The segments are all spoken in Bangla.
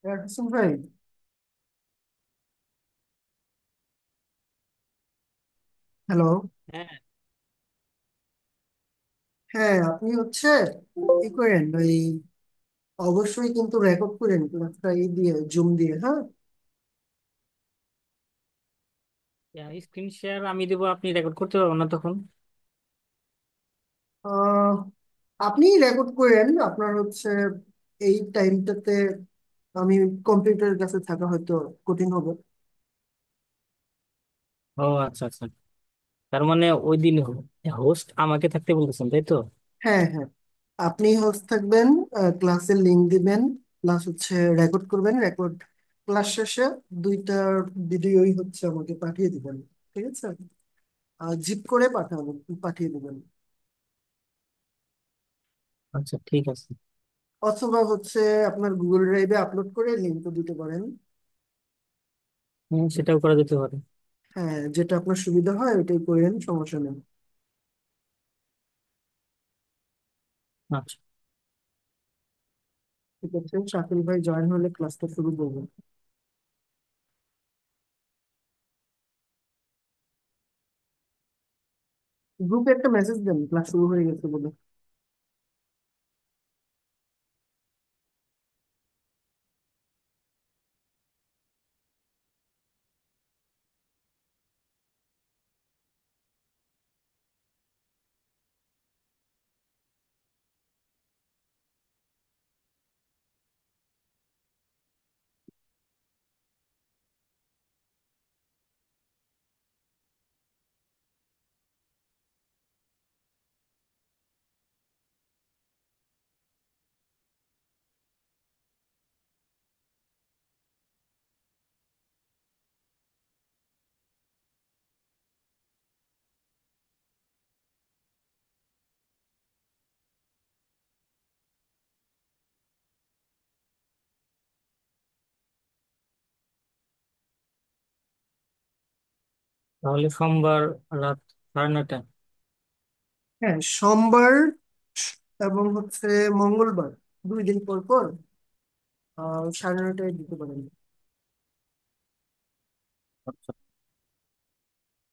হাসান ভাই, হ্যালো। হ্যাঁ। হ্যাঁ, আপনি কি করেন ওই অবশ্যই কিন্তু রেকর্ড করেন ক্লাসটা দিয়ে জুম দিয়ে, হ্যাঁ। স্ক্রিন শেয়ার আমি দেবো, আপনি রেকর্ড করতে পারবেন না তখন। আহ, আপনি রেকর্ড করেন আপনার এই টাইমটাতে আমি কম্পিউটারের কাছে থাকা হয়তো কঠিন হবে। ও আচ্ছা আচ্ছা, তার মানে ওই দিন হোস্ট আমাকে থাকতে বলতেছেন, তাই তো? হ্যাঁ, হ্যাঁ, আপনি হোস্ট থাকবেন, ক্লাসের লিংক দিবেন, প্লাস রেকর্ড করবেন। রেকর্ড ক্লাস শেষে দুইটা ভিডিওই আমাকে পাঠিয়ে দিবেন। ঠিক আছে, জিপ করে পাঠিয়ে দিবেন। আচ্ছা ঠিক আছে। অথবা আপনার গুগল ড্রাইভে আপলোড করে লিঙ্কও দিতে পারেন। হ্যাঁ, সেটাও করা যেতে পারে। হ্যাঁ, যেটা আপনার সুবিধা হয় ওইটাই করেন, সমস্যা নেই। আচ্ছা। ঠিক আছে, শাকিল ভাই জয়েন হলে ক্লাসটা শুরু করবো। গ্রুপে একটা মেসেজ দেন ক্লাস শুরু হয়ে গেছে বলে। তাহলে সোমবার রাত 9:30। হ্যাঁ, সোমবার এবং মঙ্গলবার, 2 দিন পর পর 9:30টায় দিতে পারেন। আচ্ছা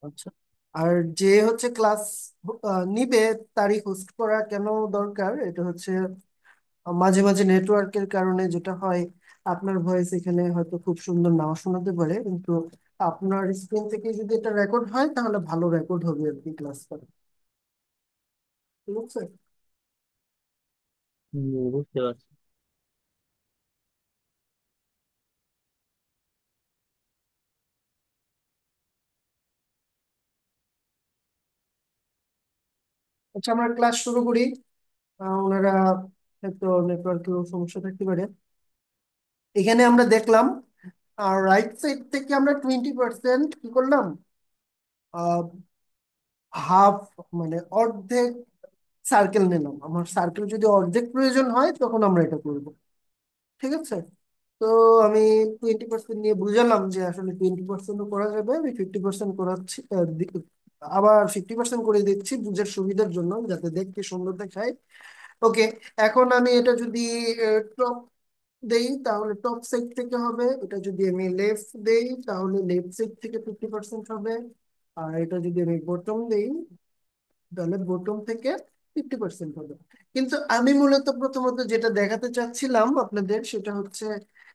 আচ্ছা। আর যে ক্লাস নিবে, তারই হোস্ট করা কেন দরকার, এটা মাঝে মাঝে নেটওয়ার্কের কারণে যেটা হয়, আপনার ভয়েস এখানে হয়তো খুব সুন্দর নাও শোনাতে পারে, কিন্তু আপনার স্ক্রিন থেকে যদি এটা রেকর্ড হয় তাহলে ভালো রেকর্ড হবে আর কি ক্লাসটা। ঠিক আছে। বুঝতে পারছি। আচ্ছা, আমরা ক্লাস শুরু করি। ওনারা হয়তো নেটওয়ার্কের সমস্যা থাকতে পারে। এখানে আমরা দেখলাম, আর রাইট সাইড থেকে আমরা 20% কি করলাম, হাফ, মানে অর্ধেক সার্কেল নিলাম। আমার সার্কেল যদি অর্ধেক প্রয়োজন হয় তখন আমরা এটা করব। ঠিক আছে। তো আমি 20% নিয়ে বুঝালাম যে আসলে 20% করা যাবে, আমি 50% করাচ্ছি, আবার 50% করে দিচ্ছি বুঝার সুবিধার জন্য, যাতে দেখতে সুন্দর দেখায়। ওকে। এখন আমি এটা যদি টপ দেই তাহলে টপ সাইড থেকে হবে, এটা যদি আমি লেফট দেই তাহলে লেফট সাইড থেকে 50% হবে, আর এটা যদি আমি বটম দেই তাহলে বটম থেকে 50% হবে। কিন্তু আমি মূলত প্রথমত যেটা দেখাতে চাচ্ছিলাম আপনাদের সেটা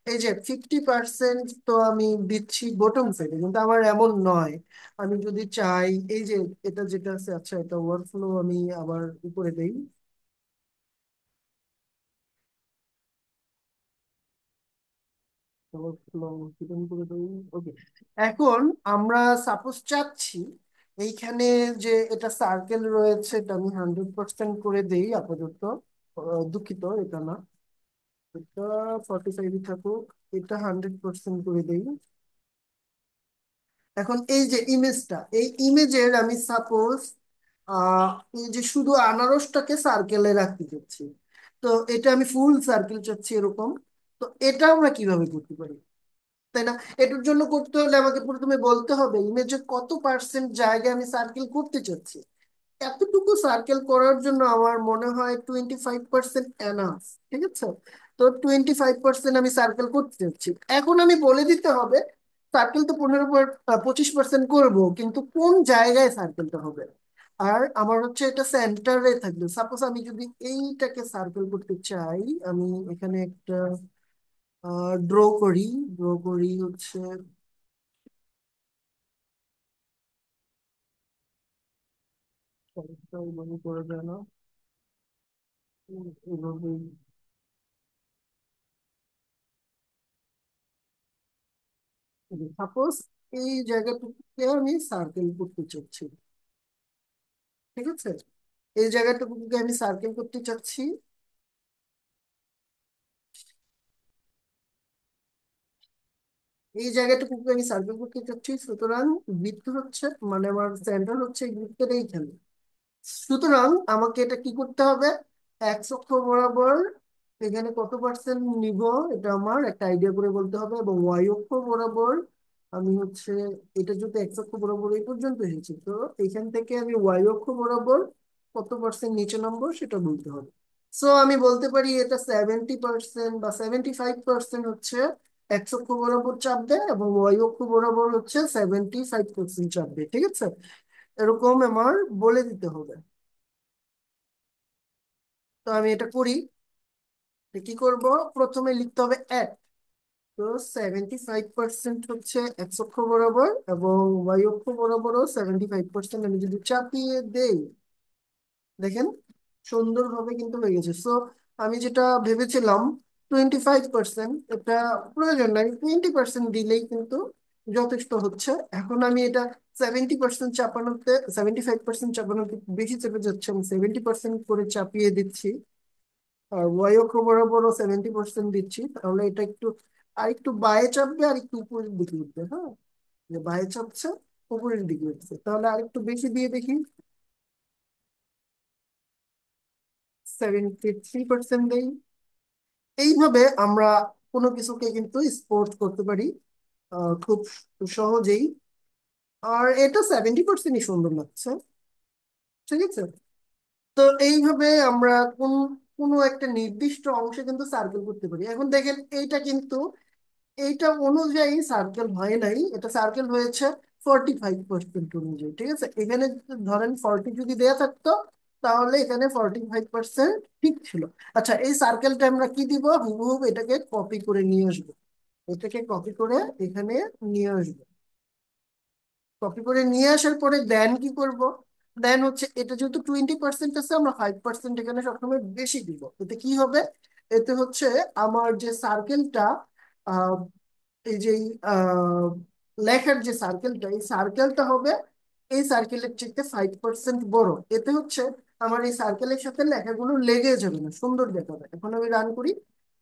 এই যে 50% তো আমি দিচ্ছি বটম সাইডে, কিন্তু আমার এমন নয়। আমি যদি চাই, এই যে এটা যেটা আছে, আচ্ছা এটা ওয়ার্কফ্লো আমি আবার উপরে দেই। ওয়ার্কফ্লো করে দেই। ওকে। এখন আমরা সাপোজ চাচ্ছি এইখানে যে এটা সার্কেল রয়েছে, এটা আমি 100% করে দেই আপাতত। দুঃখিত, এটা না, এটা 45 থাকুক, এটা 100% করে দেই। এখন এই যে ইমেজটা, এই ইমেজের আমি সাপোজ আহ এই যে শুধু আনারসটাকে সার্কেলে রাখতে চাচ্ছি, তো এটা আমি ফুল সার্কেল চাচ্ছি এরকম। তো এটা আমরা কিভাবে করতে পারি, তাই না? এটার জন্য করতে হলে আমাকে প্রথমে বলতে হবে ইমেজে কত পার্সেন্ট জায়গা আমি সার্কেল করতে চাচ্ছি। এতটুকু সার্কেল করার জন্য আমার মনে হয় 25% এনাফ। ঠিক আছে। তো 25% আমি সার্কেল করতে চাচ্ছি। এখন আমি বলে দিতে হবে সার্কেল তো 25% করব, কিন্তু কোন জায়গায় সার্কেলটা হবে। আর আমার হচ্ছে এটা সেন্টারে থাকবে। সাপোজ আমি যদি এইটাকে সার্কেল করতে চাই, আমি এখানে একটা ড্র করি। ড্র করি হচ্ছে, এভাবে করা যায় না, এভাবে। সাপোজ এই জায়গাটুকুকে আমি সার্কেল করতে চাচ্ছি, ঠিক আছে? এই জায়গাটুকুকে আমি সার্কেল করতে চাচ্ছি, এই জায়গাটুকুকে আমি সার্কেল করতে চাচ্ছি। সুতরাং বৃত্ত হচ্ছে, মানে আমার সেন্টার হচ্ছে এই বৃত্তের এইখানে। সুতরাং আমাকে এটা কি করতে হবে, এক্স অক্ষ বরাবর এখানে কত পার্সেন্ট নিব, এটা আমার একটা আইডিয়া করে বলতে হবে। এবং ওয়াই অক্ষ বরাবর আমি হচ্ছে, এটা যেহেতু এক্স অক্ষ বরাবর এই পর্যন্ত এসেছি, তো এখান থেকে আমি ওয়াই অক্ষ বরাবর কত পার্সেন্ট নিচে নামবো সেটা বলতে হবে। সো আমি বলতে পারি এটা 70% বা 75% হচ্ছে এক্স অক্ষ বরাবর চাপ দেয়, এবং ওয়াই অক্ষ বরাবর হচ্ছে 75% চাপ দেয়, ঠিক আছে? এরকম আমার বলে দিতে হবে। তো আমি এটা করি। তো কি করব, প্রথমে লিখতে হবে এক। তো 75% হচ্ছে এক্স অক্ষ বরাবর, এবং ওয়াই অক্ষ বরাবরও 75% আমি যদি চাপিয়ে দেই, দেখেন সুন্দরভাবে কিন্তু হয়ে গেছে। সো আমি যেটা ভেবেছিলাম 25%, এটা প্রয়োজন নাই, 20% দিলেই কিন্তু যথেষ্ট হচ্ছে। এখন আমি এটা 75% চাপানোতে বেশি চেপে যাচ্ছে, আমি 70% করে চাপিয়ে দিচ্ছি। আর ওয়াই অক্ষ বরাবরও 70% দিচ্ছি, তাহলে এটা একটু আর একটু বায়ে চাপবে, আর একটু উপরের দিকে উঠবে। হ্যাঁ, যে বায়ে চাপছে, উপরের দিকে উঠছে, তাহলে আর একটু বেশি দিয়ে দেখি, 73% দেই। এইভাবে আমরা কোনো কিছুকে কিন্তু স্পোর্ট করতে পারি খুব সহজেই। আর এটা 70%ই সুন্দর লাগছে, ঠিক আছে? তো এইভাবে আমরা কোনো একটা নির্দিষ্ট অংশে কিন্তু সার্কেল করতে পারি। এখন দেখেন এইটা কিন্তু এইটা অনুযায়ী সার্কেল হয় নাই, এটা সার্কেল হয়েছে 45% অনুযায়ী, ঠিক আছে? এখানে ধরেন 40 যদি দেয়া থাকতো, তাহলে এখানে 45% ঠিক ছিল। আচ্ছা, এই সার্কেলটা আমরা কি দিব, হুবহু এটাকে কপি করে নিয়ে আসবো। এটাকে কপি করে এখানে নিয়ে আসবো। কপি করে নিয়ে আসার পরে দেন কি করব, দেন হচ্ছে এটা যেহেতু 20% আছে, আমরা 5% এখানে সবসময় বেশি দিব। এতে কি হবে, এতে হচ্ছে আমার যে সার্কেলটা, এই যে আহ, লেখার যে সার্কেলটা, এই সার্কেলটা হবে এই সার্কেলের চেয়ে 5% বড়। এতে হচ্ছে আমার এই সার্কেলের সাথে লেখাগুলো লেগে যাবে না, সুন্দর দেখাবে। এখন আমি রান করি,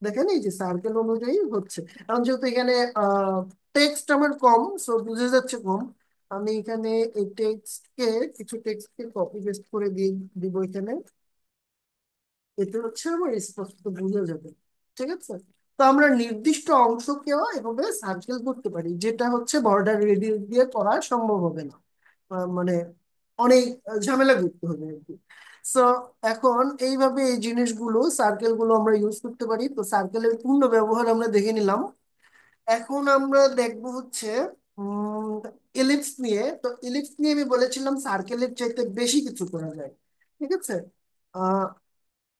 দেখেন এই যে সার্কেল অনুযায়ী হচ্ছে। এখন যেহেতু এখানে টেক্সট আমার কম, সো বুঝে যাচ্ছে কম, আমি এখানে এই টেক্সটকে, কিছু টেক্সটকে কপি পেস্ট করে দিয়ে দিব এখানে। এতে হচ্ছে আমার স্পষ্ট বোঝা যাবে, ঠিক আছে? তো আমরা নির্দিষ্ট অংশকেও এভাবে সার্কেল করতে পারি, যেটা হচ্ছে বর্ডার রেডিয়াস দিয়ে করা সম্ভব হবে না। মানে অনেক ঝামেলা করতে হবে আর কি। সো এখন এইভাবে এই জিনিসগুলো, সার্কেল গুলো আমরা ইউজ করতে পারি। তো সার্কেলের পূর্ণ ব্যবহার আমরা দেখে নিলাম। এখন আমরা দেখবো হচ্ছে ইলিপস নিয়ে। তো ইলিপস নিয়ে আমি বলেছিলাম সার্কেলের চাইতে বেশি কিছু করা যায়, ঠিক আছে? আহ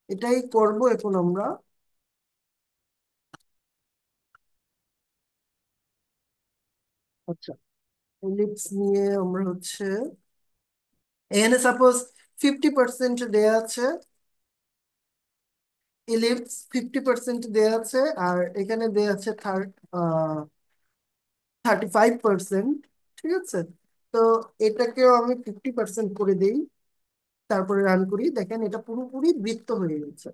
এটাই করব এখন আমরা। আচ্ছা, ইলিপস নিয়ে আমরা হচ্ছে, এখানে সাপোজ 50% দেয়া আছে, ইলিপস 50% দেয়া আছে, আর এখানে দেয়া আছে 35%, ঠিক আছে? তো এটাকেও আমি 50% করে দিই, তারপরে রান করি, দেখেন এটা পুরোপুরি বৃত্ত হয়ে গেছে।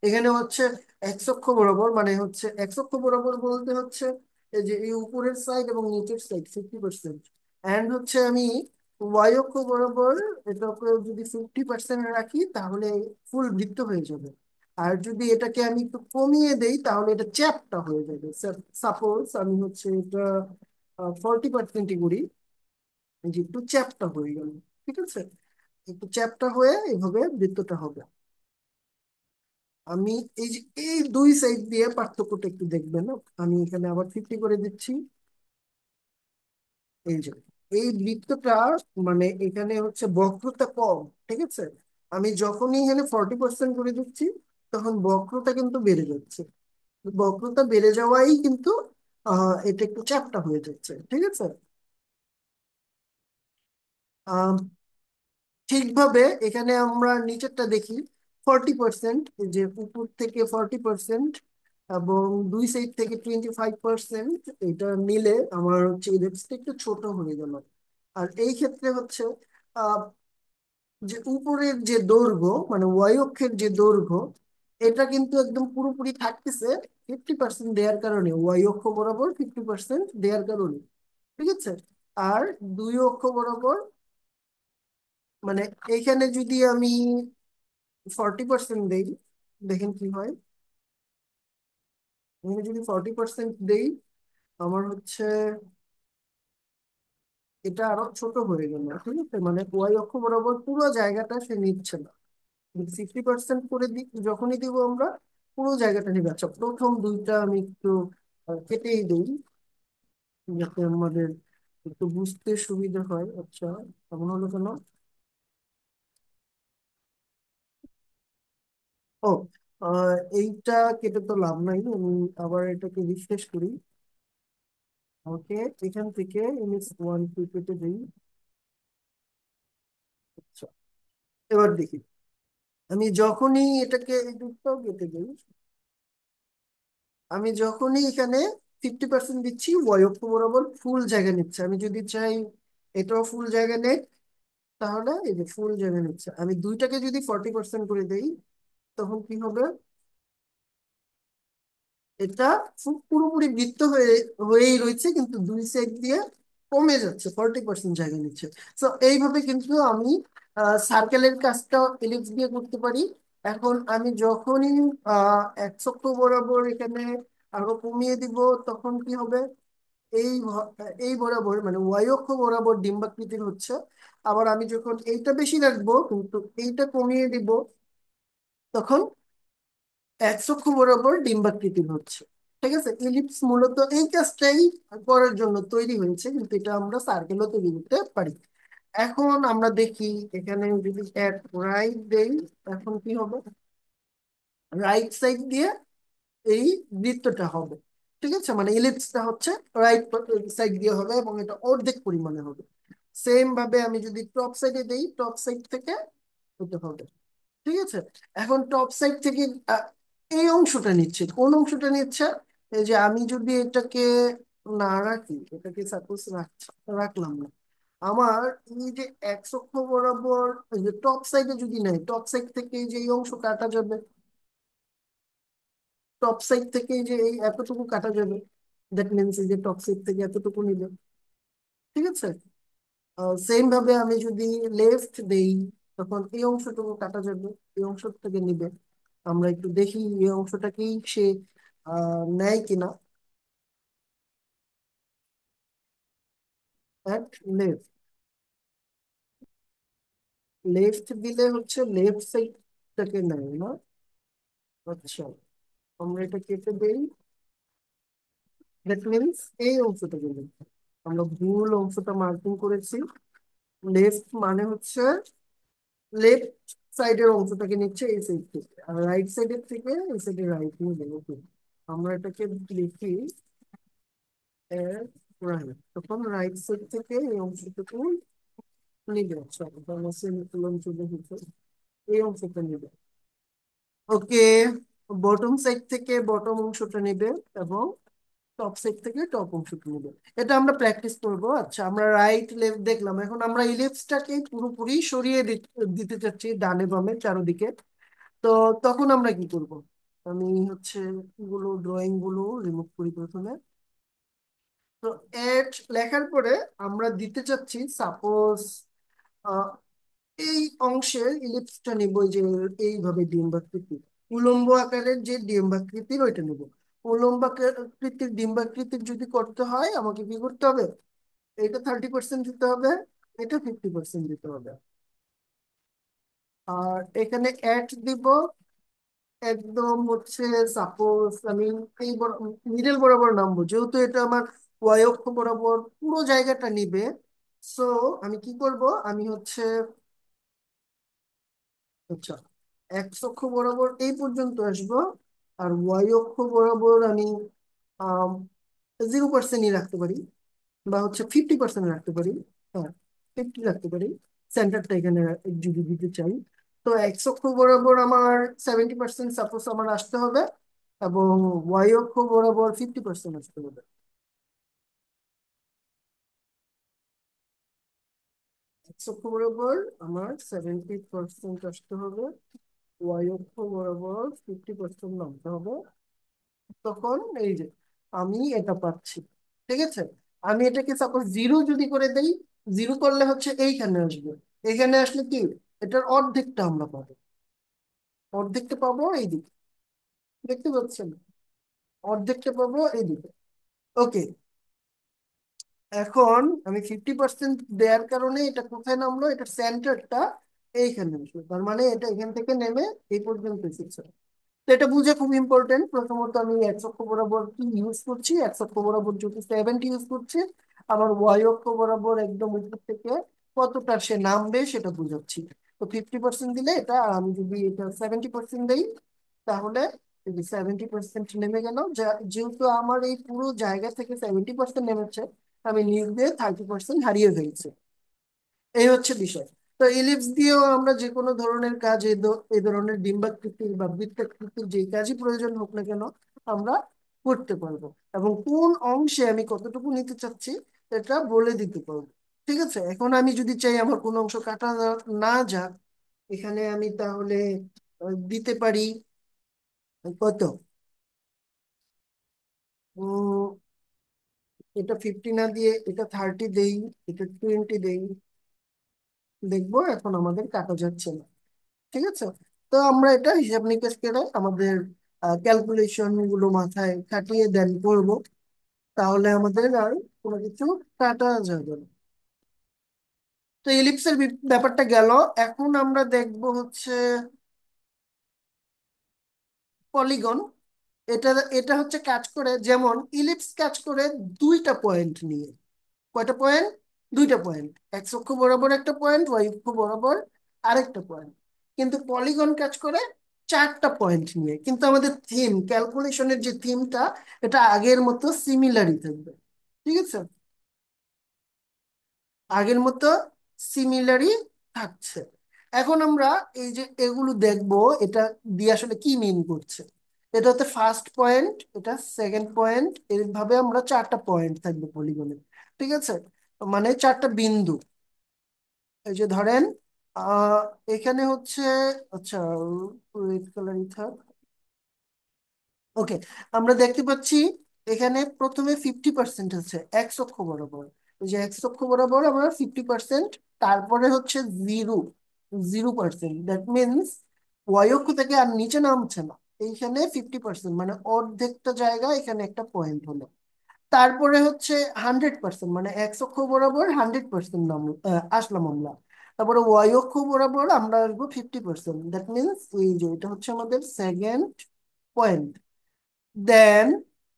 এখানে হচ্ছে এক্স অক্ষ বরাবর, মানে হচ্ছে এক্স অক্ষ বরাবর বলতে হচ্ছে এই যে এই উপরের সাইড এবং নিচের সাইড 50%। অ্যান্ড হচ্ছে আমি ওয়াই অক্ষ বরাবর এটাকে যদি 50% রাখি, তাহলে ফুল বৃত্ত হয়ে যাবে। আর যদি এটাকে আমি একটু কমিয়ে দেই, তাহলে এটা চ্যাপ্টা হয়ে যাবে। সাপোজ আমি হচ্ছে এটা 40% করি, এই যে একটু চ্যাপ্টা হয়ে গেল, ঠিক আছে? একটু চ্যাপ্টা হয়ে এইভাবে বৃত্তটা হবে। আমি এই যে এই দুই সাইড দিয়ে পার্থক্যটা একটু দেখবেন। আমি এখানে আবার 50 করে দিচ্ছি। এই যে এই বৃত্তটা, মানে এখানে হচ্ছে বক্রতা কম, ঠিক আছে। আমি যখনই এখানে 40% করে দিচ্ছি, তখন বক্রতা কিন্তু বেড়ে যাচ্ছে। বক্রতা বেড়ে যাওয়াই কিন্তু এটা একটু চ্যাপ্টা হয়ে যাচ্ছে, ঠিক আছে। আহ ঠিকভাবে এখানে আমরা নিচেরটা দেখি। 40%, যে উপর থেকে 40% এবং দুই সাইড থেকে 25%, এটা নিলে আমার হচ্ছে ইলিপসটা একটু ছোট হয়ে গেল। আর এই ক্ষেত্রে হচ্ছে আহ যে উপরের যে দৈর্ঘ্য, মানে ওয়াই অক্ষের যে দৈর্ঘ্য, এটা কিন্তু একদম পুরোপুরি থাকতেছে 50% দেওয়ার কারণে, ওয়াই অক্ষ বরাবর 50% দেওয়ার কারণে, ঠিক আছে। আর দুই অক্ষ বরাবর, মানে এইখানে যদি আমি 40% দেই, দেখেন কি হয়। আমি যদি 40% দেই, আমার হচ্ছে এটা আরো ছোট হয়ে গেল, ঠিক আছে। মানে ওয়াই অক্ষ বরাবর পুরো জায়গাটা সে নিচ্ছে না। 50% করে যখনই দিব আমরা, পুরো জায়গাটা নিবে। আচ্ছা, প্রথম দুইটা আমি একটু কেটেই দিই, যাতে আমাদের একটু বুঝতে সুবিধা হয়। আচ্ছা, এমন হলো কেন? ও, এইটা কেটে তো লাভ নাই, আমি আবার এটাকে রিফ্রেশ করি। ওকে, এখান থেকে ইমেজ 1 2 কেটে দিই। আচ্ছা, এবার দেখি, আমি যখনই এটাকে এই দুটোটাও কেটে দিই, আমি যখনই এখানে 50% দিচ্ছি, ওয়াই অক্ষ বরাবর ফুল জায়গা নিচ্ছে। আমি যদি চাই এটাও ফুল জায়গা নেই, তাহলে এই যে ফুল জায়গা নিচ্ছে। আমি দুইটাকে যদি 40% করে দেই, তখন কি হবে? এটা পুরোপুরি বৃত্ত হয়েই রয়েছে, কিন্তু দুই সাইড দিয়ে কমে যাচ্ছে, 40% জায়গা নিচ্ছে। তো এইভাবে কিন্তু আমি সার্কেলের কাজটা এলিপস দিয়ে করতে পারি। এখন আমি যখনই এক চক্র বরাবর এখানে আরো কমিয়ে দিব, তখন কি হবে? এই এই বরাবর, মানে ওয়াই অক্ষ বরাবর ডিম্বাকৃতির হচ্ছে। আবার আমি যখন এইটা বেশি রাখবো কিন্তু এইটা কমিয়ে দিব, তখন এক চক্ষু বরাবর ডিম্বাকৃতির হচ্ছে, ঠিক আছে। ইলিপস মূলত এই কাজটাই করার জন্য তৈরি হয়েছে, কিন্তু এটা আমরা সার্কেলও তৈরি করতে পারি। এখন আমরা দেখি, এখানে যদি এক রাইট দেই, এখন কি হবে? রাইট সাইড দিয়ে এই বৃত্তটা হবে, ঠিক আছে। মানে ইলিপসটা হচ্ছে রাইট সাইড দিয়ে হবে, এবং এটা অর্ধেক পরিমাণে হবে। সেম ভাবে আমি যদি টপ সাইডে দেই, টপ সাইড থেকে হতে হবে, ঠিক আছে। এখন টপ সাইড থেকে আহ, এই অংশটা নিচ্ছে, কোন অংশটা নিচ্ছে? এই যে আমি যদি এটাকে না রাখি, এটাকে সাপোজ রাখলাম না, আমার এই যে এক অক্ষ বরাবর, এই যে টপ সাইডে যদি নাই, টপ সাইড থেকে এই যে এই অংশ কাটা যাবে, টপ সাইড থেকে এই যে এই এতটুকু কাটা যাবে। দ্যাট মিনস এই যে টপ সাইড থেকে এতটুকু নিবে, ঠিক আছে। সেম ভাবে আমি যদি লেফট দেই, তখন এই অংশটুকু কাটা যাবে, এই অংশ থেকে নিবে। আমরা একটু দেখি এই অংশটাকেই সে নেয় কিনা। অ্যাট লেফট, লেফট দিলে হচ্ছে লেফট সাইডটাকে নেয় না। আচ্ছা, আমরা এটা কেটে দেই। দ্যাট মিনস এই অংশটাকে নেই, আমরা ভুল অংশটা মার্কিং করেছি। লেফট মানে হচ্ছে লেফট সাইডের অংশটাকে নিচ্ছে এই সাইড থেকে, আর রাইট সাইডের থেকে এই সাইডে রাইট নিয়ে দেবো। আমরা এটাকে লিখি রাইট, তখন রাইট সাইড থেকে এই অংশটুকু নিবে। আচ্ছা, তাহলে সেমিকোলন চলে গেছে, এই অংশটা নিবে। ওকে, বটম সাইড থেকে বটম অংশটা নিবে, এবং টপ সাইড থেকে টপ অংশটা নিবে। এটা আমরা প্র্যাকটিস করব। আচ্ছা, আমরা রাইট লেফট দেখলাম, এখন আমরা ইলিপসটাকে পুরোপুরি সরিয়ে দিতে চাচ্ছি ডানে বামে চারদিকে। তো তখন আমরা কি করব? আমি হচ্ছে গুলো ড্রয়িং গুলো রিমুভ করি প্রথমে। তো এড লেখার পরে আমরা দিতে চাচ্ছি, সাপোজ এই অংশের ইলিপসটা নিব, যে এইভাবে ডিম্বাকৃতি, উলম্ব আকারের যে ডিম্বাকৃতির ওইটা নিব। উলম্ব আকৃতির ডিম্বাকৃতির যদি করতে হয়, আমাকে কি করতে হবে? এটা 30% দিতে হবে, এটা 50% দিতে হবে। আর এখানে অ্যাট দিব, একদম হচ্ছে, সাপোজ আমি এই মিডল বরাবর নামবো, যেহেতু এটা আমার ওয়াই অক্ষ বরাবর পুরো জায়গাটা নিবে। সো আমি কি করব, আমি হচ্ছে, আচ্ছা, এক্স অক্ষ বরাবর এই পর্যন্ত আসবো, আর ওয়াই অক্ষ বরাবর আমি 0%ই রাখতে পারি, বা হচ্ছে 50% রাখতে পারি। হ্যাঁ, 50 রাখতে পারি, সেন্টারটা এখানে যদি দিতে চাই। তো এক্স অক্ষ বরাবর আমার 70% সাপোজ আমার আসতে হবে, এবং ওয়াই অক্ষ বরাবর 50% আসতে হবে। এক্স অক্ষ বরাবর আমার 70% আসতে হবে, ওয়াই অক্ষ বরাবর 50% নামতে হবে। তখন এই যে আমি এটা পাচ্ছি। ঠিক আছে, আমি এটাকে সাপোজ জিরো যদি করে দেই, জিরো করলে হচ্ছে এইখানে আসবে। এখানে আসলে কি, এটার অর্ধেকটা আমরা পাবো, অর্ধেকটা পাবো এইদিকে, দেখতে পাচ্ছেন, অর্ধেকটা পাবো এইদিকে। ওকে, এখন আমি 50% দেওয়ার কারণে এটা কোথায় নামলো, এটার সেন্টারটা এইখানে আসলো, তার মানে এটা এখান থেকে নেমে এই পর্যন্ত এসেছে। তো এটা বুঝে খুব ইম্পর্টেন্ট, প্রথমত আমি এক্স অক্ষ বরাবর কি ইউজ করছি, এক্স অক্ষ বরাবর যদি 70 ইউজ করছি, আবার ওয়াই অক্ষ বরাবর একদম উপর থেকে কতটা সে নামবে সেটা বুঝাচ্ছি। তো 50% দিলে এটা, আর আমি যদি এটা 70% দিই, তাহলে 70% নেমে গেল। যেহেতু আমার এই পুরো জায়গা থেকে 70% নেমেছে, আমি নিচ দিয়ে 30% হারিয়ে ফেলছি। এই হচ্ছে বিষয়। তো ইলিপস দিয়েও আমরা যে কোনো ধরনের কাজ, এই ধরনের ডিম্বাকৃতির বা বৃত্তাকৃতির যে কাজই প্রয়োজন হোক না কেন, আমরা করতে পারবো, এবং কোন অংশে আমি কতটুকু নিতে চাচ্ছি এটা বলে দিতে পারবো। ঠিক আছে, এখন আমি যদি চাই আমার কোন অংশ কাটা না যাক, এখানে আমি তাহলে দিতে পারি কত, উম, এটা 50 না দিয়ে এটা 30 দেই, এটা 20 দেই, দেখবো এখন আমাদের কাটা যাচ্ছে না। ঠিক আছে, তো আমরা এটা হিসাব নিকাশ করে আমাদের ক্যালকুলেশন গুলো মাথায় খাটিয়ে দেন করবো, তাহলে আমাদের আর কোনো কিছু কাটা যাবে না। তো ইলিপসের ব্যাপারটা গেল। এখন আমরা দেখবো হচ্ছে পলিগন। এটা এটা হচ্ছে কাজ করে, যেমন ইলিপস কাজ করে দুইটা পয়েন্ট নিয়ে। কয়টা পয়েন্ট? দুইটা পয়েন্ট, এক্স অক্ষ বরাবর একটা পয়েন্ট, ওয়াই অক্ষ বরাবর আরেকটা পয়েন্ট। কিন্তু পলিগন কাজ করে চারটা পয়েন্ট নিয়ে। কিন্তু আমাদের থিম, ক্যালকুলেশনের যে থিমটা, এটা আগের মতো সিমিলারই থাকবে। ঠিক আছে, আগের মতো সিমিলারই থাকছে। এখন আমরা এই যে এগুলো দেখবো, এটা দিয়ে আসলে কি মিন করছে। এটা হচ্ছে ফার্স্ট পয়েন্ট, এটা সেকেন্ড পয়েন্ট, এইভাবে আমরা চারটা পয়েন্ট থাকবে পলিগনে। ঠিক আছে, মানে চারটা বিন্দু। এই যে ধরেন, আহ এখানে হচ্ছে, আচ্ছা, রেড কালারই থাক। ওকে, আমরা দেখতে পাচ্ছি এখানে প্রথমে 50% আছে এক্স অক্ষ বরাবর। এই যে এক্স অক্ষ বরাবর আমরা 50%, তারপরে হচ্ছে জিরো, 0%। দ্যাট মিনস ওয়াই অক্ষ থেকে আর নিচে নামছে না, এইখানে 50%, মানে অর্ধেকটা জায়গা এখানে একটা পয়েন্ট হলো। তারপরে হচ্ছে 100%, মানে এক্স অক্ষ বরাবর 100% নাম আসলাম আমরা। তারপরে ওয়াই অক্ষ বরাবর আমরা আসবো 50%, দ্যাট মিনস এই যে এটা হচ্ছে আমাদের সেকেন্ড পয়েন্ট। দেন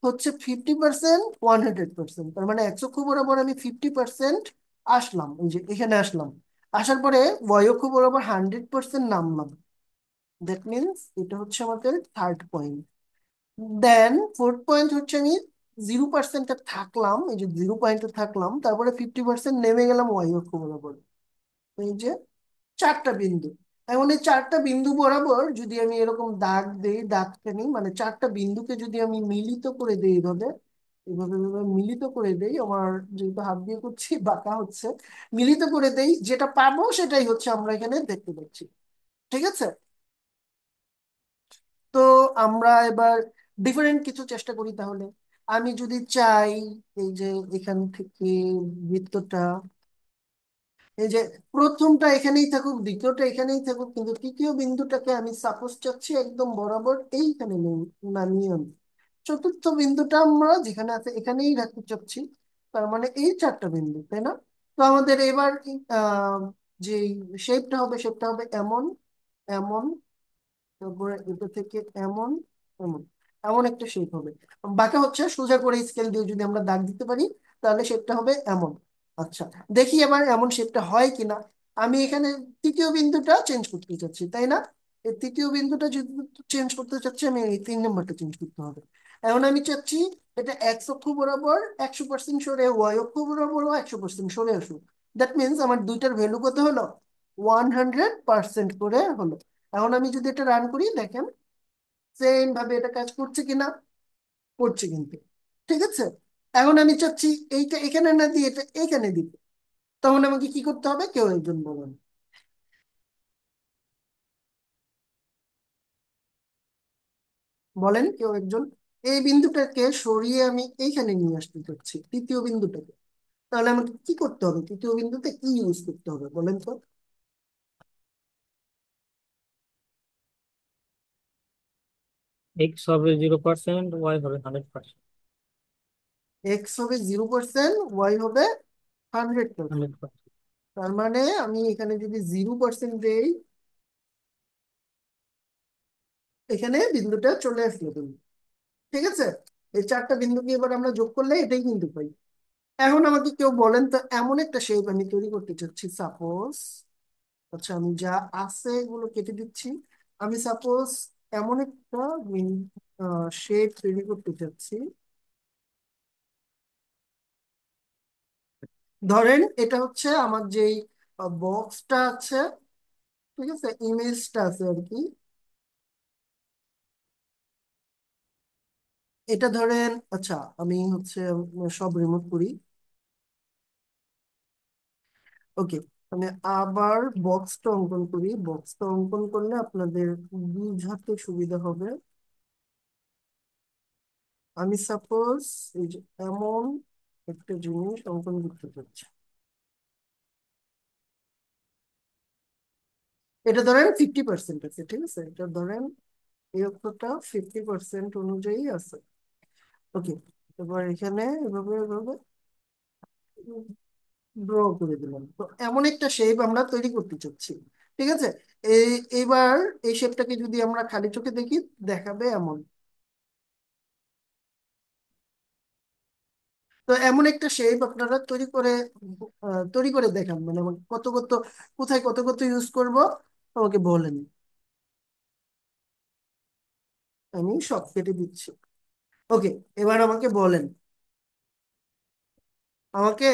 হচ্ছে 50%, 100%, তার মানে এক্স অক্ষ বরাবর আমি 50% আসলাম, এই যে এখানে আসলাম। আসার পরে ওয়াই অক্ষ বরাবর 100% নামলাম, দ্যাট মিনস এটা হচ্ছে আমাদের থার্ড পয়েন্ট। দেন ফোর্থ পয়েন্ট হচ্ছে আমি 0%-এ থাকলাম, এই যে 0 পয়েন্টে থাকলাম, তারপরে 50% নেমে গেলাম ওয়াই অক্ষ বরাবর। এই যে চারটা বিন্দু। এখন এই চারটা বিন্দু বরাবর যদি আমি এরকম দাগ দেই, দাগ টেনে, মানে চারটা বিন্দুকে যদি আমি মিলিত করে দেই এইভাবে, এইভাবে এইভাবে মিলিত করে দেই, আমার যেহেতু হাত দিয়ে করছি বাঁকা হচ্ছে, মিলিত করে দেই, যেটা পাবো সেটাই হচ্ছে আমরা এখানে দেখতে পাচ্ছি। ঠিক আছে, তো আমরা এবার ডিফারেন্ট কিছু চেষ্টা করি তাহলে। আমি যদি চাই, এই যে এখান থেকে বৃত্তটা, এই যে প্রথমটা এখানেই থাকুক, দ্বিতীয়টা এখানেই থাকুক, কিন্তু তৃতীয় বিন্দুটাকে আমি সাপোজ চাচ্ছি একদম বরাবর এইখানে নামিয়ে আনতে। চতুর্থ বিন্দুটা আমরা যেখানে আছে এখানেই রাখতে চাচ্ছি, তার মানে এই চারটা বিন্দু, তাই না? তো আমাদের এবার যে শেপটা হবে, শেপটা হবে এমন, এমন, তারপরে এটা থেকে এমন, এমন, এমন একটা শেপ হবে। বাকি হচ্ছে সোজা করে স্কেল দিয়ে যদি আমরা দাগ দিতে পারি তাহলে শেপটা হবে এমন। আচ্ছা, দেখি এবার এমন শেপটা হয় কিনা। আমি এখানে তৃতীয় বিন্দুটা চেঞ্জ করতে চাচ্ছি, তাই না? এই তৃতীয় বিন্দুটা যদি চেঞ্জ করতে চাচ্ছি, আমি এই 3 নম্বরটা চেঞ্জ করতে হবে। এখন আমি চাচ্ছি এটা এক্স অক্ষ বরাবর 100% সরে, ওয়াই অক্ষ বরাবরও 100% সরে আসুক। দ্যাট মিনস আমার দুইটার ভ্যালু কত হলো? 100% করে হলো। এখন আমি যদি এটা রান করি, দেখেন সেম ভাবে এটা কাজ করছে কিনা। করছে কিন্তু। ঠিক আছে। এখন আমি চাচ্ছি এইটা এখানে না দিয়ে এটা এখানে দিব। তখন আমাকে কি করতে হবে, কেউ একজন বলুন। বলেন কেউ একজন। এই বিন্দুটাকে সরিয়ে আমি এইখানে নিয়ে আসতে চাচ্ছি, তৃতীয় বিন্দুটাকে। তাহলে আমাকে কি করতে হবে, তৃতীয় বিন্দুতে কি ইউজ করতে হবে বলেন তো? এক্স হবে 0%, ওয়াই হবে 100%। এক্স হবে 0%, ওয়াই হবে 100%। 100%। তার মানে আমি এখানে যদি 0% দেই, এখানে বিন্দুটা চলে আসলো কিন্তু। ঠিক আছে। এই 4টা বিন্দুকে এবার আমরা যোগ করলে এটাই কিন্তু পাই। এখন আমাকে কেউ বলেন তো, এমন একটা শেপ আমি তৈরি করতে চাচ্ছি সাপোজ। আচ্ছা, আমি যা আছে এগুলো কেটে দিচ্ছি। আমি সাপোজ এমন একটা শেপ তৈরি করতে চাচ্ছি। ধরেন এটা হচ্ছে আমার যেই বক্সটা আছে, ঠিক আছে, ইমেজটা আছে আর কি। এটা ধরেন, আচ্ছা আমি হচ্ছে সব রিমুভ করি। ওকে। আমি আবার বক্সটা অঙ্কন করি, বক্সটা অঙ্কন করলে আপনাদের বুঝাতে সুবিধা হবে। আমি সাপোজ এই যে এমন একটা জিনিস অঙ্কন করতে চাচ্ছি। এটা ধরেন 50% আছে, ঠিক আছে, এটা ধরেন এই অক্ষরটা 50% অনুযায়ী আছে। ওকে। এবার এখানে এভাবে এভাবে ড্র করে দিলাম, তো এমন একটা শেপ আমরা তৈরি করতে চাচ্ছি। ঠিক আছে। এই এবার এই শেপটাকে যদি আমরা খালি চোখে দেখি, দেখাবে এমন। তো এমন একটা শেপ আপনারা তৈরি করে দেখান, মানে আমার কত কত, কোথায় কত কত ইউজ করব আমাকে বলেন। আমি সব কেটে দিচ্ছি। ওকে। এবার আমাকে বলেন, আমাকে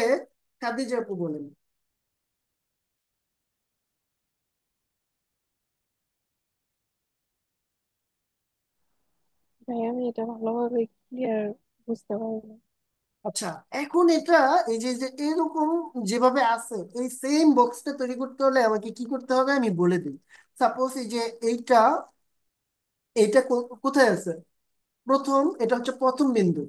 খাদিজা আপু বলেন। ভাই আমি এটা ভালোভাবে ক্লিয়ার বুঝতে পারিনি। আচ্ছা, এখন এটা এই যে যে এরকম যেভাবে আছে, এই সেম বক্সটা তৈরি করতে হলে আমাকে কি করতে হবে আমি বলে দিই। সাপোজ এই যে এইটা, এইটা কোথায় আছে? প্রথম, এটা হচ্ছে প্রথম বিন্দু,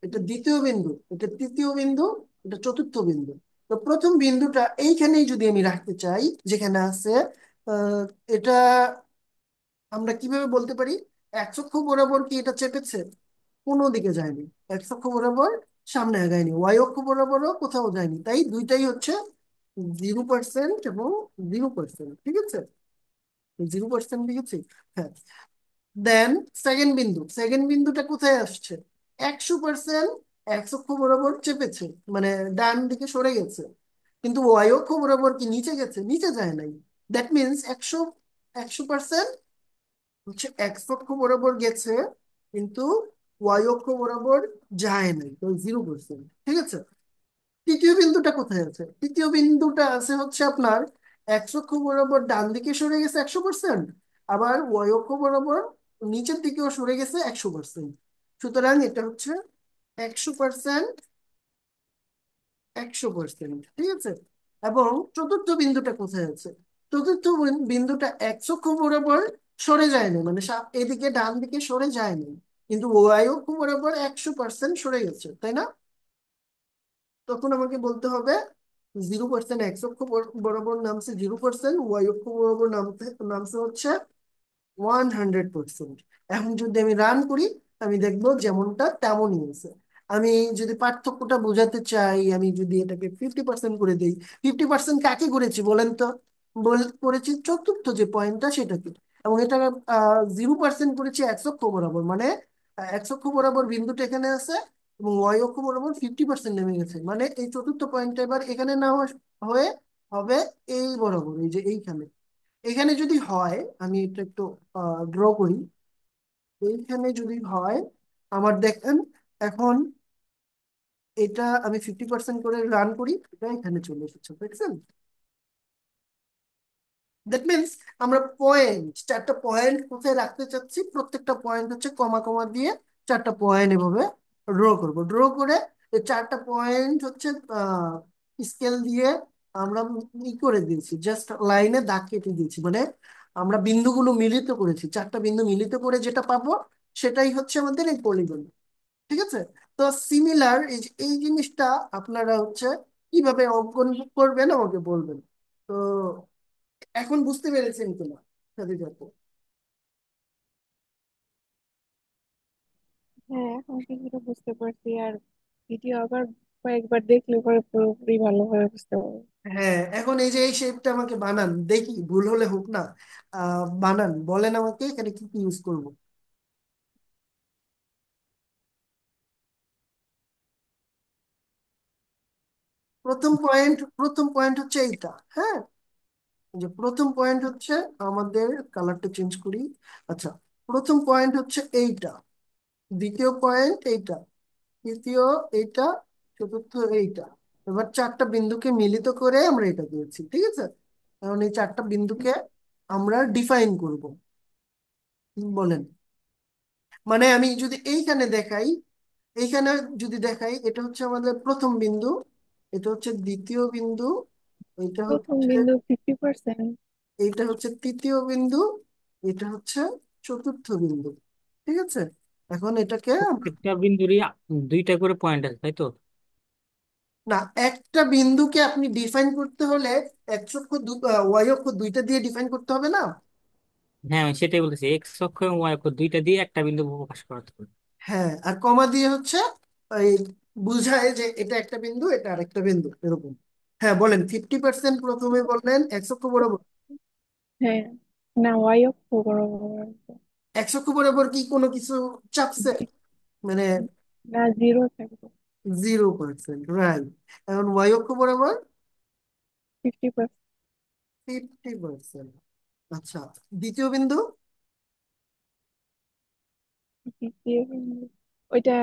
এটা দ্বিতীয় বিন্দু, এটা তৃতীয় বিন্দু, এটা চতুর্থ বিন্দু। তো প্রথম বিন্দুটা এইখানেই যদি আমি রাখতে চাই, যেখানে আছে আহ, এটা আমরা কিভাবে বলতে পারি, এক অক্ষ বরাবর কি এটা চেপেছে? কোনো দিকে যায়নি। এক অক্ষ বরাবর সামনে আগায়নি, ওয়াই অক্ষ বরাবরও কোথাও যায়নি, তাই দুইটাই হচ্ছে 0% এবং 0%। ঠিক আছে। 0% লিখেছি। হ্যাঁ। দেন সেকেন্ড বিন্দু, সেকেন্ড বিন্দুটা কোথায় আসছে? 100% এক অক্ষ বরাবর চেপেছে, মানে ডান দিকে সরে গেছে। কিন্তু ওয়াই অক্ষ বরাবর কি নিচে গেছে? নিচে যায় নাই। দ্যাট মিনস 100% হচ্ছে এক অক্ষ বরাবর গেছে, কিন্তু ওয়াই অক্ষ বরাবর যায় নাই, তো 0%। ঠিক আছে। তৃতীয় বিন্দুটা কোথায় আছে? তৃতীয় বিন্দুটা আছে হচ্ছে আপনার এক অক্ষ বরাবর ডান দিকে সরে গেছে 100%, আবার ওয়াই অক্ষ বরাবর নিচের দিকেও সরে গেছে 100%। সুতরাং এটা হচ্ছে 100%, 100%। ঠিক আছে। এবং চতুর্থ বিন্দুটা কোথায় আছে? চতুর্থ বিন্দুটা এক অক্ষ বরাবর সরে যায়নি, মানে এদিকে ডান দিকে সরে যায়নি, কিন্তু ওয়াই অক্ষ বরাবর 100% সরে গেছে, তাই না? তখন আমাকে বলতে হবে 0% এক্স অক্ষ বরাবর নামছে, 0% ওয়াই অক্ষ বরাবর নামছে হচ্ছে 100%। এখন যদি আমি রান করি, আমি দেখবো যেমনটা তেমনই আছে। আমি যদি পার্থক্যটা বোঝাতে চাই, আমি যদি এটাকে 50% করে দিই, 50% কাকে করেছি বলেন তো? করেছি চতুর্থ যে পয়েন্টটা সেটাকে। এবং এটা 0% করেছি এক্স অক্ষ বরাবর, মানে এক্স অক্ষ বরাবর বিন্দুটা এখানে আছে এবং ওয়াই অক্ষ বরাবর 50% নেমে গেছে, মানে এই চতুর্থ পয়েন্টটা এবার এখানে না হয়ে হবে এই বরাবর, এই যে এইখানে। এখানে যদি হয়, আমি এটা একটু ড্র করি, এইখানে যদি হয় আমার দেখেন, এখন এটা আমি 50% করে রান করি, এটা এখানে চলে এসেছে, দেখছেন? দ্যাট মিনস আমরা পয়েন্ট, চারটা পয়েন্ট কোথায় রাখতে চাচ্ছি, প্রত্যেকটা পয়েন্ট হচ্ছে কমা কমা দিয়ে চারটা পয়েন্ট এভাবে ড্র করব। ড্র করে এই চারটা পয়েন্ট হচ্ছে স্কেল দিয়ে আমরা করে দিয়েছি, জাস্ট লাইনে দাগ কেটে দিয়েছি, মানে আমরা বিন্দুগুলো মিলিত করেছি, চারটা বিন্দু মিলিত করে যেটা পাবো সেটাই হচ্ছে আমাদের এই পলিগন। ঠিক আছে? তো সিমিলার এই যে এই জিনিসটা আপনারা হচ্ছে কিভাবে অঙ্কন করবেন আমাকে বলবেন। তো এখন বুঝতে পেরেছেন কিনা সাথে যাবো? হ্যাঁ, এখন কিছুটা বুঝতে পারছি। আর ভিডিও আবার কয়েকবার দেখলে পরে পুরোপুরি ভালোভাবে বুঝতে পারবো। হ্যাঁ, এখন এই যে এই শেপটা আমাকে বানান দেখি, ভুল হলে হোক না। বানান, বলেন আমাকে এখানে কি কি ইউজ করব। প্রথম পয়েন্ট হচ্ছে এইটা, হ্যাঁ। এই যে প্রথম পয়েন্ট হচ্ছে, আমাদের কালারটা চেঞ্জ করি। আচ্ছা, প্রথম পয়েন্ট হচ্ছে এইটা, দ্বিতীয় পয়েন্ট এইটা, তৃতীয় এইটা, চতুর্থ এইটা। এবার চারটা বিন্দুকে মিলিত করে আমরা এটা দিয়েছি, ঠিক আছে? এখন এই চারটা বিন্দুকে আমরা ডিফাইন করব, বলেন। মানে আমি যদি এইখানে দেখাই, এইখানে যদি দেখাই, এটা হচ্ছে আমাদের প্রথম বিন্দু, এটা হচ্ছে দ্বিতীয় বিন্দু, এটা প্রথম হচ্ছে, বিন্দু 50%। এইটা হচ্ছে তৃতীয় বিন্দু, এটা হচ্ছে চতুর্থ বিন্দু। ঠিক আছে? এখন এটাকে প্রত্যেকটা বিন্দুরই দুইটা করে পয়েন্ট আছে, তাই তো? না, একটা বিন্দুকে আপনি ডিফাইন করতে হলে এক্স অক্ষ ওয়াই অক্ষ দুইটা দিয়ে ডিফাইন করতে হবে না? হ্যাঁ, আমি সেটাই বলতেছি, এক্স অক্ষ এবং ওয়াই অক্ষ দুইটা দিয়ে একটা বিন্দু প্রকাশ করাতে হবে। হ্যাঁ, আর কমা দিয়ে হচ্ছে এই বুঝায় যে এটা একটা বিন্দু, এটা আরেকটা বিন্দু, এরকম। হ্যাঁ, বলেন। 50% প্রথমে বললেন এক্স অক্ষ বরাবর। হ্যাঁ, না, ওয়াই অক্ষ বরাবর। এক্স অক্ষ বরাবর কি কোনো কিছু চাপছে? মানে না, জিরো থাকবে। 0%, রাইট। এখন ওয়াই অক্ষ বরাবর 50%। 50%। আচ্ছা, দ্বিতীয় বিন্দু? দ্বিতীয় বিন্দু ওইটা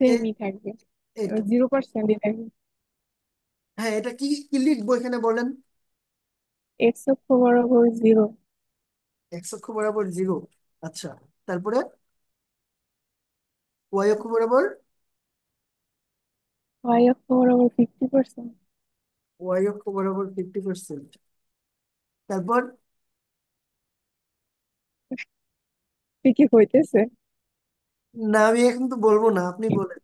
এ- সেমই থাকবে, এটা, 0%ই থাকবে। হ্যাঁ, এটা কি কি লিখবো এখানে বলেন? এক্স অক্ষ বরাবর 0। এক্স অক্ষ বরাবর 0। আচ্ছা, তারপরে ওয়াই অক্ষ বরাবর? ওয়াই অক্ষ বরাবর 50%। ওয়াই অক্ষ বরাবর 50%। তারপর? কি হইতেছে? না, আমি এখন তো বলবো না, আপনি বলেন।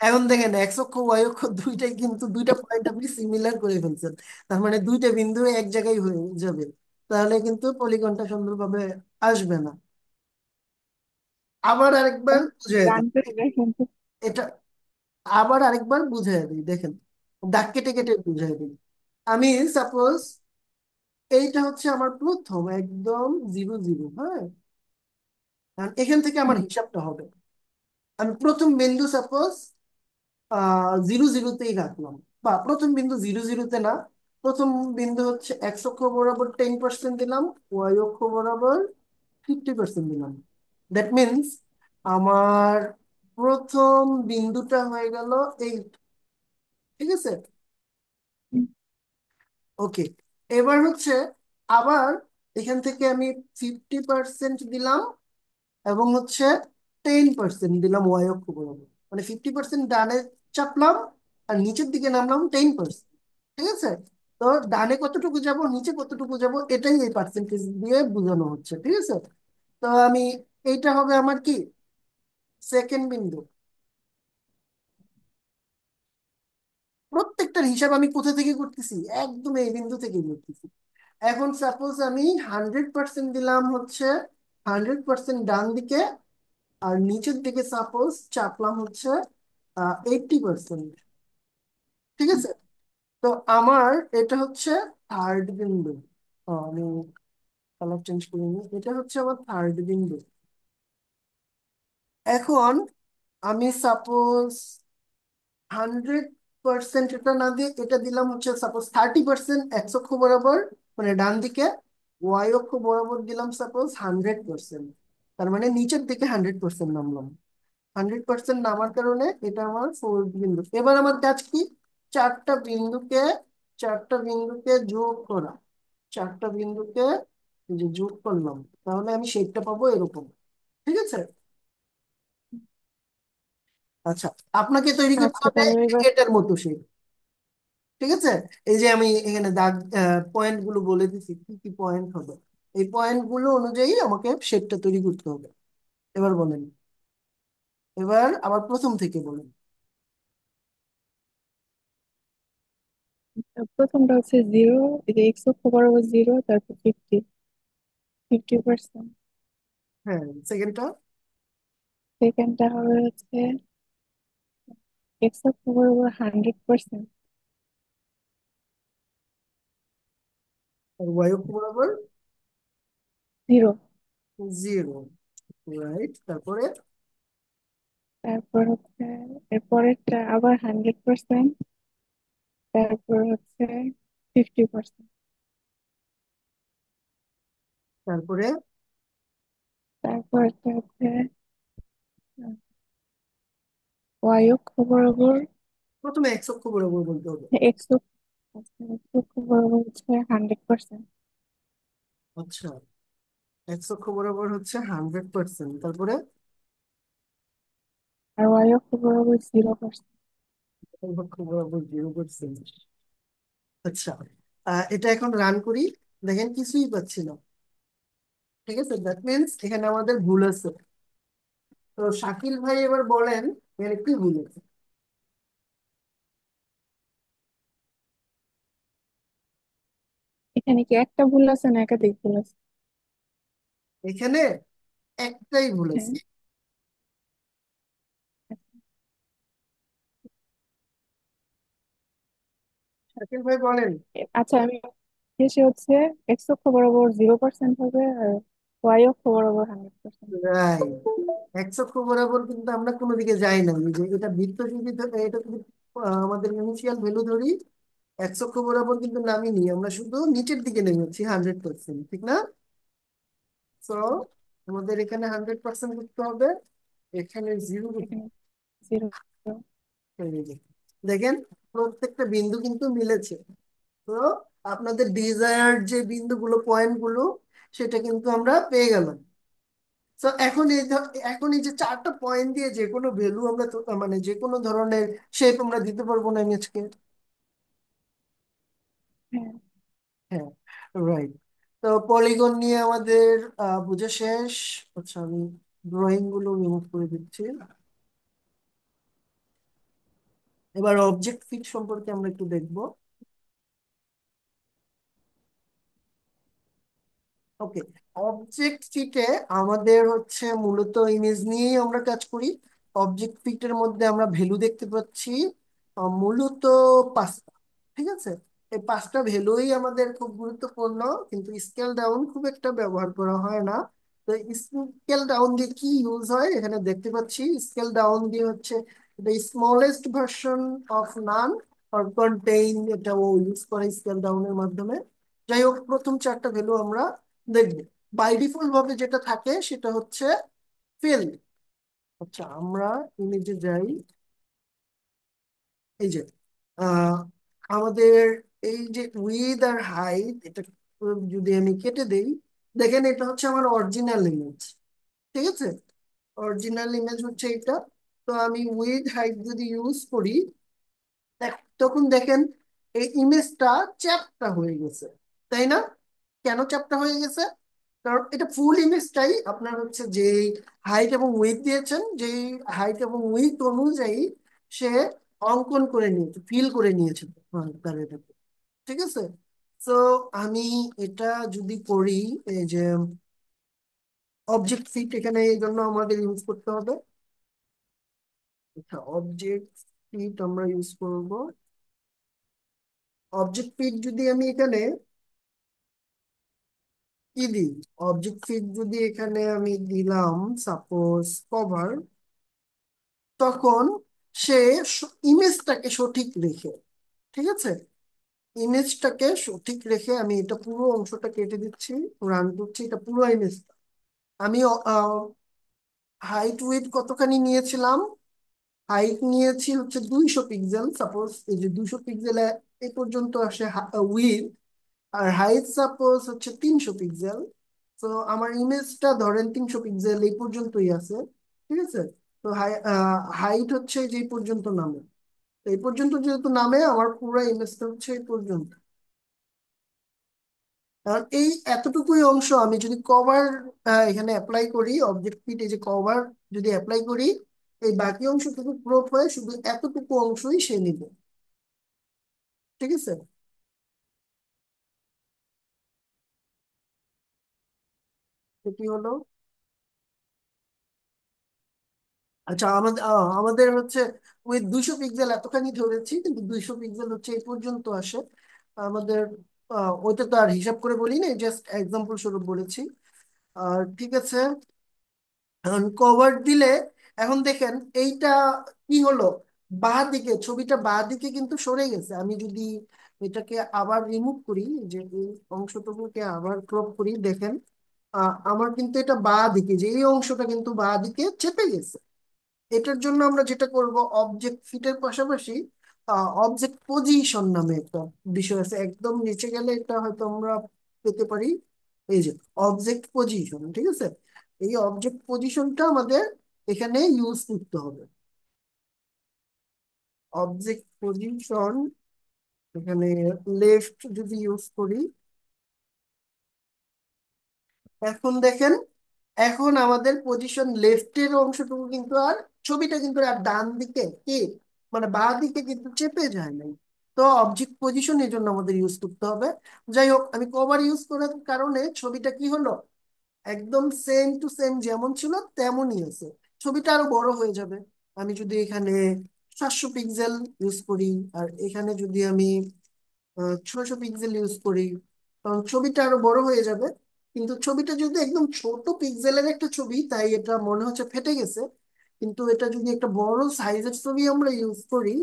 এখন দেখেন, এক্স অক্ষ ওয়াই অক্ষ দুইটাই কিন্তু দুইটা পয়েন্ট আপনি সিমিলার করে ফেলছেন, তার মানে দুইটা বিন্দু এক জায়গায় হয়ে যাবে, তাহলে কিন্তু পলিগনটা সুন্দরভাবে আসবে না। আবার আরেকবার বুঝিয়ে রান দিই করে দেখেন তো। এটা, আবার আরেকবার বুঝিয়ে দিই, দেখেন, দাগ কেটে কেটে বুঝিয়ে দিই। আমি সাপোজ এইটা হচ্ছে আমার প্রথম একদম 0 0, হ্যাঁ। আর এখান থেকে আমার হিসাবটা হবে, আমি প্রথম বিন্দু সাপোজ 0 0তেই রাখলাম, বা প্রথম বিন্দু 0 0তে না, প্রথম বিন্দু হচ্ছে এক্স অক্ষ বরাবর 10% দিলাম, ওয়াই অক্ষ বরাবর 50% দিলাম। দ্যাট মিনস আমার প্রথম বিন্দুটা হয়ে গেল এই, ঠিক আছে? ওকে, এবার হচ্ছে আবার এখান থেকে আমি 50% দিলাম এবং হচ্ছে 10% দিলাম ওয়াই অক্ষ বরাবর, মানে 50% ডানে চাপলাম আর নিচের দিকে নামলাম 10%। ঠিক আছে? তো ডানে কতটুকু যাব, নিচে কতটুকু যাব, এটাই এই পার্সেন্টেজ দিয়ে বোঝানো হচ্ছে, ঠিক আছে? তো আমি, এইটা হবে আমার কি সেকেন্ড বিন্দু। প্রত্যেকটার হিসাব আমি কোথা থেকে করতেছি, একদম এই বিন্দু থেকে করতেছি। এখন সাপোজ আমি 100% দিলাম হচ্ছে 100% ডান দিকে, আর নিচের দিকে সাপোজ চাপলাম হচ্ছে 80%। ঠিক আছে? তো আমার এটা হচ্ছে থার্ড বিন্দু। আমি কালার চেঞ্জ করে নিই, এটা হচ্ছে আমার থার্ড বিন্দু। এখন আমি সাপোজ 100% এটা না দিয়ে এটা দিলাম হচ্ছে সাপোজ 30% এক্স অক্ষ বরাবর, মানে ডান দিকে। ওয়াই অক্ষ বরাবর দিলাম সাপোজ 100%। তার মানে নিচের দিকে 100% নামলাম। 100% নামার কারণে এটা আমার ফোর্থ বিন্দু। এবার আমার কাজ কি? চারটা বিন্দুকে চারটা বিন্দুকে যোগ করা। চারটা বিন্দুকে এই যে যোগ করলাম, তাহলে আমি শেপটা পাবো এরকম। ঠিক আছে। আচ্ছা, আপনাকে তৈরি করতে আচ্ছা, হবে তাহলে এবার এটার মতো শেপ। ঠিক আছে। এই যে আমি এখানে দাগ পয়েন্ট গুলো বলে দিচ্ছি কি কি পয়েন্ট হবে। এই পয়েন্ট গুলো অনুযায়ী আমাকে শেপটা তৈরি করতে হবে। এবার বলেন, এবার আবার প্রথম থেকে বলেন। প্রথমটা হচ্ছে 0, এই যে এক্স অক্ষ বরাবর 0, তারপর 50%। হ্যাঁ, সেকেন্ডটা। সেকেন্ডটা হবে হচ্ছে এক্স অক্ষ বরাবর 100%। আর ওয়াই অক্ষ বরাবর 0। 0। রাইট, তারপরে তারপর হচ্ছে এর পরেরটা আবার 100%। তারপর হচ্ছে 50%। তারপরে তারপরটা হচ্ছে ওয়াই অক্ষ বরাবর প্রথমে এক্স অক্ষ বরাবর বলতে হবে। এক্স এক্স অক্ষ বরাবর হচ্ছে 100%। আচ্ছা, এক্স অক্ষ বরাবর হচ্ছে 100%, তারপরে আর ওয়াই অক্ষ বরাবর 0%। ওয়াই অক্ষ বরাবর 0%। আচ্ছা, এটা এখন রান করি। দেখেন কিছুই পাচ্ছি না। ঠিক আছে, দ্যাট মিনস এখানে আমাদের ভুল আছে। তো শাকিল ভাই এবার বলেন এর কি ভুল আছে। এখানে কি একটা ভুল আছে না একাধিক ভুল আছে? এখানে একটাই ভুল হ্যাঁ। আছে। শাকিল ভাই বলেন। আচ্ছা, আমি শেষে হচ্ছে এক্স অক্ষ বরাবর 0% হবে, আর ওয়াই অক্ষ বরাবর 100%। রাইট। এক্স অক্ষ বরাবর কিন্তু আমরা কোনো দিকে যাই না, এই যে এটা বৃত্ত যদি এটা যদি আমাদের ইনিশিয়াল ভ্যালু ধরি, এক্স অক্ষ বরাবর কিন্তু নামিনি, আমরা শুধু নিচের দিকে নেমেছি 100%, ঠিক না? তো আমাদের এখানে 100% করতে হবে, এখানে 0 করতে এখানে 0। হবে। দেখেন প্রত্যেকটা বিন্দু কিন্তু মিলেছে। তো আপনাদের ডিজায়ার্ড যে বিন্দুগুলো পয়েন্ট গুলো সেটা কিন্তু আমরা পেয়ে গেলাম। তো এখন এই যে চারটা পয়েন্ট দিয়ে যে কোনো ভ্যালু আমরা মানে যে কোনো ধরনের শেপ আমরা দিতে পারবো না ইমেজকে। হ্যাঁ। হ্যাঁ, রাইট। তো পলিগন নিয়ে আমাদের বোঝা শেষ। আচ্ছা, আমি ড্রয়িং গুলো রিমুভ করে দিচ্ছি। এবার অবজেক্ট ফিট সম্পর্কে আমরা একটু দেখবো। ওকে, অবজেক্ট ফিটে আমাদের হচ্ছে মূলত ইমেজ নিয়েই আমরা কাজ করি। অবজেক্ট ফিটের মধ্যে আমরা ভ্যালু দেখতে পাচ্ছি মূলত পাঁচটা। ঠিক আছে, এই পাঁচটা ভ্যালুই আমাদের খুব গুরুত্বপূর্ণ, কিন্তু স্কেল ডাউন খুব একটা ব্যবহার করা হয় না। তো স্কেল ডাউন দিয়ে কি ইউজ হয় এখানে দেখতে পাচ্ছি। স্কেল ডাউন দিয়ে হচ্ছে the smallest version of naan or contain, এটা ও ইউজ করে স্কেল ডাউনের মাধ্যমে। যাই হোক, প্রথম চারটা ভ্যালু আমরা দেখবো। বাই ডিফল্ট ভাবে যেটা থাকে সেটা হচ্ছে ফিল। আচ্ছা, আমরা ইমেজে যাই। এই যে আহ, আমাদের এই যে উইথ আর হাইট, এটা যদি আমি কেটে দেই, দেখেন এটা হচ্ছে আমার অরিজিনাল ইমেজ। ঠিক আছে, অরিজিনাল ইমেজ হচ্ছে এটা। তো আমি উইথ হাইট যদি ইউজ করি, তখন দেখেন এই ইমেজটা চ্যাপ্টা হয়ে গেছে, তাই না? কেন চ্যাপ্টা হয়ে গেছে? কারণ এটা ফুল ইমেজটাই আপনার হচ্ছে যে হাইট এবং উইথ দিয়েছেন, যে হাইট এবং উইথ অনুযায়ী সে অঙ্কন করে নিয়েছে, ফিল করে নিয়েছে তার এটাকে। ঠিক আছে। তো আমি এটা যদি করি, এই যে অবজেক্ট ফিট এখানে এই জন্য আমাদের ইউজ করতে হবে। আচ্ছা, অবজেক্ট ফিট আমরা ইউজ করব। অবজেক্ট ফিট যদি আমি এখানে কি দিই, অবজেক্ট ফিট যদি এখানে আমি দিলাম সাপোজ কভার, তখন সে ইমেজটাকে সঠিক রেখে, ঠিক আছে, ইমেজটাকে সঠিক রেখে আমি এটা পুরো অংশটা কেটে দিচ্ছি, রান করছি, এটা পুরো ইমেজটা আমি হাইট উইডথ কতখানি নিয়েছিলাম, হাইট নিয়েছি হচ্ছে 200 পিক্সেল, সাপোজ এই যে 200 পিক্সেলে এই পর্যন্ত আসে উইথ, আর হাইট সাপোজ হচ্ছে 300 পিক্সেল। তো আমার ইমেজটা ধরেন 300 পিক্সেল এই পর্যন্তই আছে, ঠিক আছে। তো হাইট হচ্ছে যে এই পর্যন্ত নামে, তো এই পর্যন্ত যেহেতু নামে আমার পুরো ইমেজটা হচ্ছে এই পর্যন্ত। কারণ এই এতটুকুই অংশ আমি যদি কভার এখানে অ্যাপ্লাই করি, অবজেক্ট ফিট এই যে কভার যদি অ্যাপ্লাই করি, এই বাকি অংশটুকু ক্রপ হয়ে শুধু এতটুকু অংশই সে নিবে, ঠিক আছে। তো কি হলো, আচ্ছা আমাদের হচ্ছে ওই 200 পিক্সেল এতখানি ধরেছি, কিন্তু 200 পিক্সেল হচ্ছে এই পর্যন্ত আসে আমাদের। ওইটা তো আর হিসাব করে বলি না, জাস্ট এক্সাম্পল স্বরূপ বলেছি। আর ঠিক আছে, এখন কভার দিলে, এখন দেখেন এইটা কি হলো, বাঁ দিকে ছবিটা বাঁ দিকে কিন্তু সরে গেছে। আমি যদি এটাকে আবার রিমুভ করি, যে এই অংশটুকুকে আবার ক্রপ করি, দেখেন আমার কিন্তু এটা বাঁ দিকে, যে এই অংশটা কিন্তু বাঁ দিকে চেপে গেছে। এটার জন্য আমরা যেটা করব, অবজেক্ট ফিটের পাশাপাশি অবজেক্ট পজিশন নামে একটা বিষয় আছে, একদম নিচে গেলে এটা হয়তো আমরা পেতে পারি, এই যে অবজেক্ট পজিশন, ঠিক আছে। এই অবজেক্ট পজিশনটা আমাদের এখানে ইউজ করতে হবে। অবজেক্ট পজিশন এখানে লেফট যদি ইউজ করি, এখন দেখেন, এখন আমাদের পজিশন লেফটের অংশটুকু কিন্তু আর, ছবিটা কিন্তু আর ডান দিকে কি মানে বাঁ দিকে কিন্তু চেপে যায় নাই। তো অবজেক্ট পজিশন এর জন্য আমাদের ইউজ করতে হবে। যাই হোক, আমি কভার ইউজ করার কারণে ছবিটা কি হলো, একদম সেম টু সেম যেমন ছিল তেমনই আছে, ছবিটা আরো বড় হয়ে যাবে। আমি যদি এখানে 700 পিক্সেল ইউজ করি, আর এখানে যদি আমি 600 পিক্সেল ইউজ করি, তখন ছবিটা আরো বড় হয়ে যাবে। কিন্তু ছবিটা যদি একদম ছোট পিক্সেলের একটা ছবি, তাই এটা মনে হচ্ছে ফেটে গেছে। কিন্তু এটা যদি একটা বড় সাইজের ছবি আমরা ইউজ করি,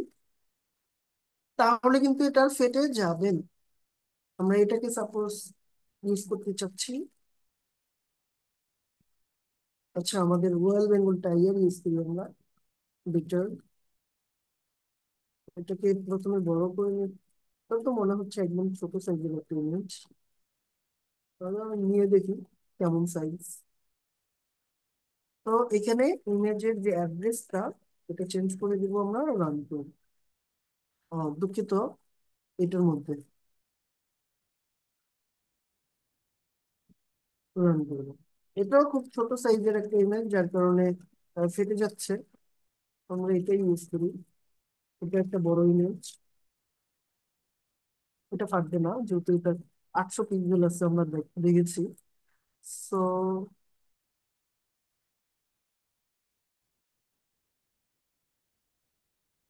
তাহলে কিন্তু এটা আর ফেটে যাবে না। আমরা এটাকে সাপোজ ইউজ করতে চাচ্ছি, আচ্ছা আমাদের রয়্যাল বেঙ্গল টাইগার ইউজ করি আমরা, বিটার, এটাকে প্রথমে বড় করে নিই। তাহলে তো মনে হচ্ছে একদম ছোট সাইজের একটা ইমেজ, তাহলে আমি নিয়ে দেখি কেমন সাইজ। তো এখানে ইমেজের যে অ্যাড্রেসটা, এটা চেঞ্জ করে দিব আমরা রান করব, দুঃখিত, এটার মধ্যে রান করব। এটাও খুব ছোট সাইজের একটা ইমেজ, যার কারণে ফেটে যাচ্ছে। আমরা এটাই ইউজ করি, এটা একটা বড় ইমেজ, এটা ফাটবে না যেহেতু এটা 800 পিক্সেল আছে, আমরা দেখেছি। সো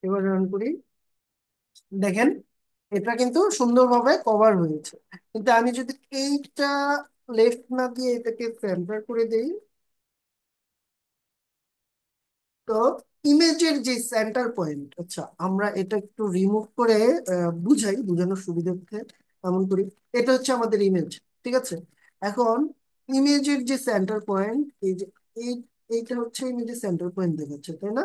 এবার রান করি, দেখেন এটা কিন্তু সুন্দরভাবে কভার হয়েছে। কিন্তু আমি যদি এইটা লেফট না দিয়ে এটাকে সেন্টার করে দেই, তো ইমেজের যে সেন্টার পয়েন্ট, আচ্ছা আমরা এটা একটু রিমুভ করে বুঝাই, বোঝানোর সুবিধার্থে এমন করি। এটা হচ্ছে আমাদের ইমেজ, ঠিক আছে। এখন ইমেজের যে সেন্টার পয়েন্ট, এই যে এই এইটা হচ্ছে ইমেজের সেন্টার পয়েন্ট দেখাচ্ছে, তাই না?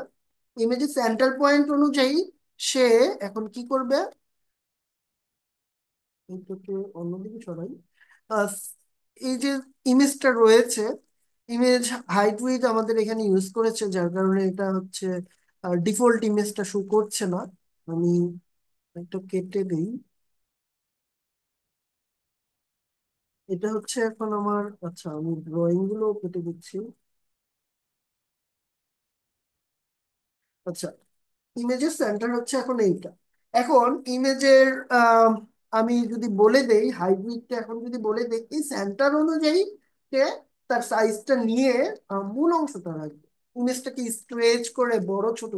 ইমেজের সেন্টার পয়েন্ট অনুযায়ী সে এখন কি করবে, এইটাকে অন্যদিকে সরাই। আহ, এই যে ইমেজটা রয়েছে, ইমেজ হাইট উইথ আমাদের এখানে ইউজ করেছে, যার কারণে এটা হচ্ছে ডিফল্ট ইমেজটা শো করছে না। আমি একটা কেটে দিই, এটা হচ্ছে এখন আমার, আচ্ছা আমি ড্রয়িং গুলো কেটে দিচ্ছি। আচ্ছা, ইমেজের সেন্টার হচ্ছে এখন এইটা। এখন ইমেজের আমি যদি বলে দেই হাইট উইথটা, এখন যদি বলে দেই এই সেন্টার অনুযায়ী সে তার সাইজটা নিয়ে মূল অংশটা রাখবে, ইমেজটাকে স্ট্রেচ করে বড় ছোট